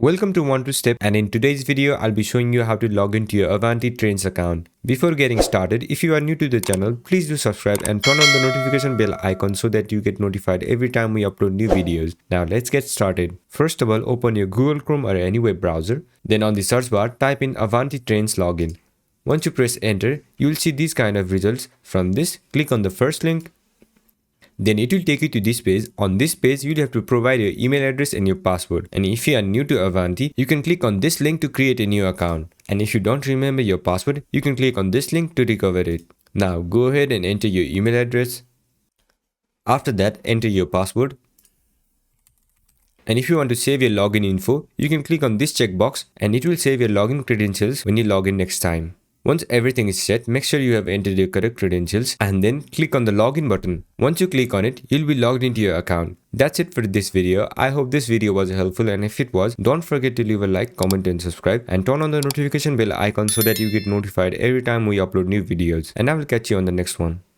Welcome to One Two Step, and in today's video I'll be showing you how to log into your Avanti Trains account. Before getting started, if you are new to the channel, please do subscribe and turn on the notification bell icon so that you get notified every time we upload new videos. Now let's get started. First of all, open your Google Chrome or any web browser. Then on the search bar, type in Avanti Trains Login. Once you press enter, you will see these kind of results. From this, click on the first link. Then it will take you to this page. On this page, you'll have to provide your email address and your password. And if you are new to Avanti, you can click on this link to create a new account. And if you don't remember your password, you can click on this link to recover it. Now go ahead and enter your email address. After that, enter your password. And if you want to save your login info, you can click on this checkbox and it will save your login credentials when you log in next time. Once everything is set, make sure you have entered your correct credentials and then click on the login button. Once you click on it, you'll be logged into your account. That's it for this video. I hope this video was helpful, and if it was, don't forget to leave a like, comment and subscribe, and turn on the notification bell icon so that you get notified every time we upload new videos. And I will catch you on the next one.